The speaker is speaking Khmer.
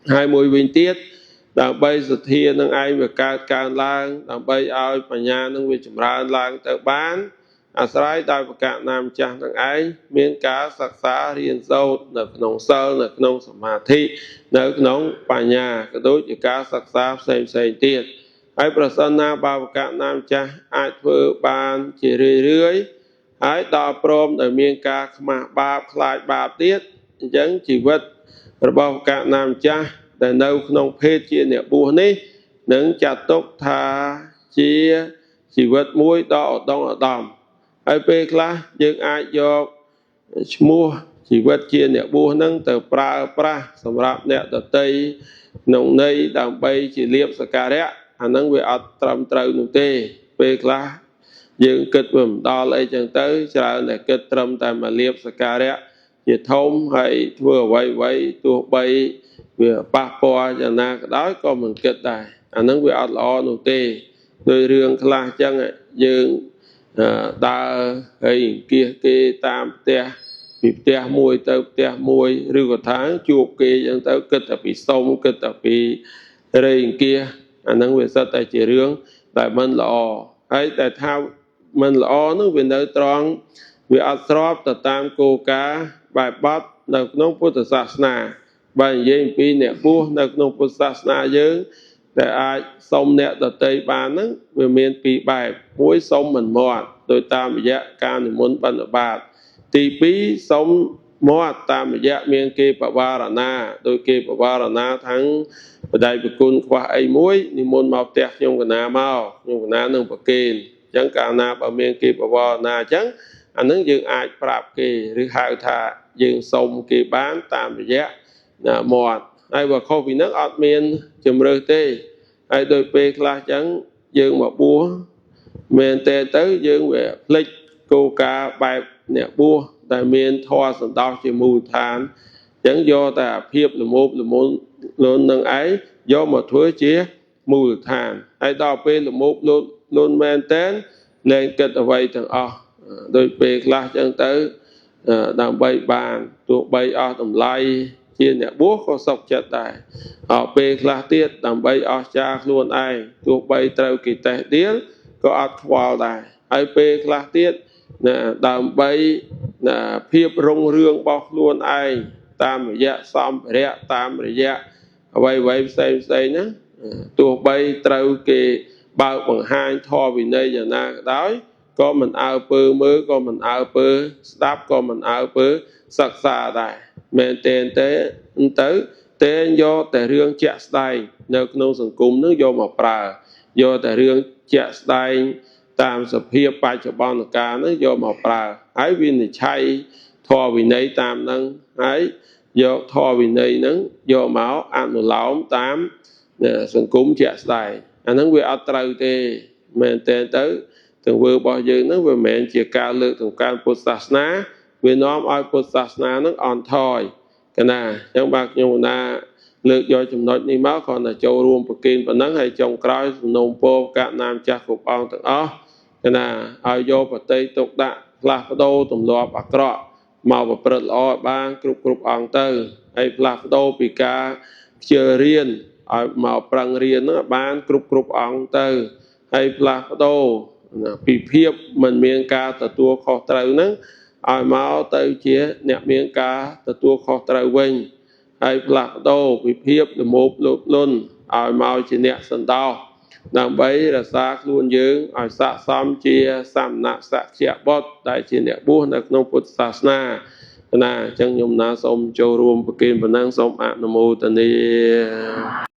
hai mùi bình tiết đằng bay sự thiên nâng ai về cao lang đằng bay ao bà nhà nâng về chùm ra lang tới bán sái đai và cả nam chàng nâng ai miễn cá sạc xá riêng dâu nợ nông sơ nợ nông sầm hà thị nợ nông bà nhà cái đối với cá sạc xá xem tiết ai bà sân na bà và cả nam chàng ai thơ bàn chỉ rưới ai đo prom ở miễn cá mà bà lại bà tiết chẳng chỉ vật rồi bao cả nam chàngแต่នៅក្នុងភេទជាអ្នកបួសនេះនឹងចាត់ទុកថាជាជីវិតមួយដ៏ឧត្តមឧត្តមហើយពេលខ្លះយើងអាចយកឈ្មោះជីវិតជាអ្នកបួសនឹងទៅប្រើប្រាស់សម្រាប់អ្នកដទៃក្នុងន័យដើម្បីជាលៀបសក្ការៈអានឹងវាអត់ត្រឹមត្រូវនោះទេពេលខ្លះយើងគិតវាមិនដល់អីចឹងទៅច្រើនតែគិតត្រឹមតែមកលៀបសក្ការៈជាធំហើយធ្វើអ្វីទោះបីវាប៉ះពាល់យ៉ាងណាក៏ដោយក៏មិនគិតដែរអានឹងវាអត់ល្អនោះទេដោយរឿងខ្លះចឹងយើងដើរហើយគៀសគេតាមផ្ទះពីផ្ទះមួយទៅផ្ទះមួយឬក៏ថាជួបគេចឹងទៅគិតតែពីសុំគិតតែពីរែងគៀសអានឹងវាសិតតែជារឿងដែលមិនល្អហើយតែថាមិនល្អនោះវានៅត្រង់វាអត់ស្របទៅតាមគោលការណ៍បែបបទនៅក្នុងពុទ្ធសាសនាបើនិយាយអំពីអ្នកបួសនៅក្នុងពុទ្ធសាសនាយើងដែលអាចសុំអ្នកដទៃបានហ្នឹងវាមានពីរបែបមួយសុំមិនមាត់ដោយតាមរយៈការនិមន្តបិណ្ឌបាតទី2សុំមាត់តាមរយៈមានគេបវារណាដោយគេបវារណាทั้งបដិប្រគុណខ្វះអីមួយនិមន្តមកផ្ទះខ្ញុំកណាមកខ្ញុំកណានឹងប្រគេនអញ្ចឹងកាលណាបើមានគេបវារណាអញ្ចឹងអានឹងយើងអាចប្រាប់គេឬហៅថាយើងសុំគេបានតាមរយៈមាត់ហើយបើខុសពីហ្នឹងអត់មានជំរឿសទេហើយដោយពេលខ្លះចឹងយើងមកបួសមែនទេទៅយើងវាភ្លេចគោលការណ៍បែបអ្នកបួសដែលមានធម៌សន្តោសជាមូលដ្ឋានចឹងយកតែអាភាពលមោបលមូលលន់នឹងឯងយកមកធ្វើជាមូលដ្ឋានហើយដល់ពេលលមោបលន់មែនទេលែងគិតអ្វីទាំងអស់ដោយពេលខ្លះចឹងទៅដើម្បីបានទោះបីអស់តម្លៃជាអ្នកបួសក៏សុខចិត្តដែរដល់ពេលខ្លះទៀតដើម្បីអស្ចារ្យខ្លួនឯងទោះបីត្រូវគេតេះដៀលក៏អត់ខ្វល់ដែរហើយពេលខ្លះទៀតដើម្បីភាពរុងរឿងរបស់ខ្លួនឯងតាមរយៈសម្ភារៈតាមរយៈអ្វីផ្សេងណាទោះបីត្រូវគេបើកបង្ហាញធម៌វិន័យយ៉ាងណាក៏ដោយក៏មិនអើពើមើលក៏មិនអើពើស្ដាប់ក៏មិនអើពើសិក្សាដែរមែនទេតែយកតែរឿងជាក់ស្ដែងនៅក្នុងសង្គមនឹងយកមកប្រើយកតែរឿងជាក់ស្ដែងតាមសភាពបច្ចុប្បន្នកាលនឹងយកមកប្រើហើយវិនិច្ឆ័យធម៌វិន័យតាមនឹងហើយយកធម៌វិន័យនឹងយកមកអនុលោមតាមសង្គមជាក់ស្ដែងអានឹងវាអត់ត្រូវទេមែនទេទៅទង្វើរបស់យើងនឹងវាមិនមែនជាការលើកតម្កើងពុទ្ធសាសនាវានាំឲ្យពុទ្ធសាសនានឹងអន់ថយកណាអញ្ចឹងបាទខ្ញុំណាលើកយកចំណុចនេះមកគ្រាន់តែចូលរួមប្រគិនប៉ុណ្ណឹងហើយចុងក្រោយសំណូមពរកណាមចាស់គ្រប់អង្គទាំងអស់កណាឲ្យយកបតីទុកដាក់ផ្លាស់ប្ដូរទម្លាប់អាក្រក់មកប្រព្រឹត្តល្អឲ្យបានគ្រប់អង្គទៅហើយផ្លាស់ប្ដូរពីការខ្ជិលរៀនឲ្យមកប្រឹងរៀនហ្នឹងបានគ្រប់អង្គទៅហើយផ្លាស់ប្ដូរពីភាពមិនមានការទទួលខុសត្រូវហ្នឹងឲ្យមកទៅជាអ្នកមានការទទួលខុសត្រូវវិញហើយផ្លាស់ប្ដូរពីភាពល្មោបលោភលន់ឲ្យមកជាអ្នកសន្តោសដើម្បីរក្សាខ្លួនយើងឲ្យស័ក្តិសមជាសមណសក្យបុត្រដែលជាអ្នកបួសនៅក្នុងពុទ្ធសាសនាណាអញ្ចឹងខ្ញុំណាសូមចូលរួមប្រគេនប៉ុណ្ណឹងសូមអនុមោទនា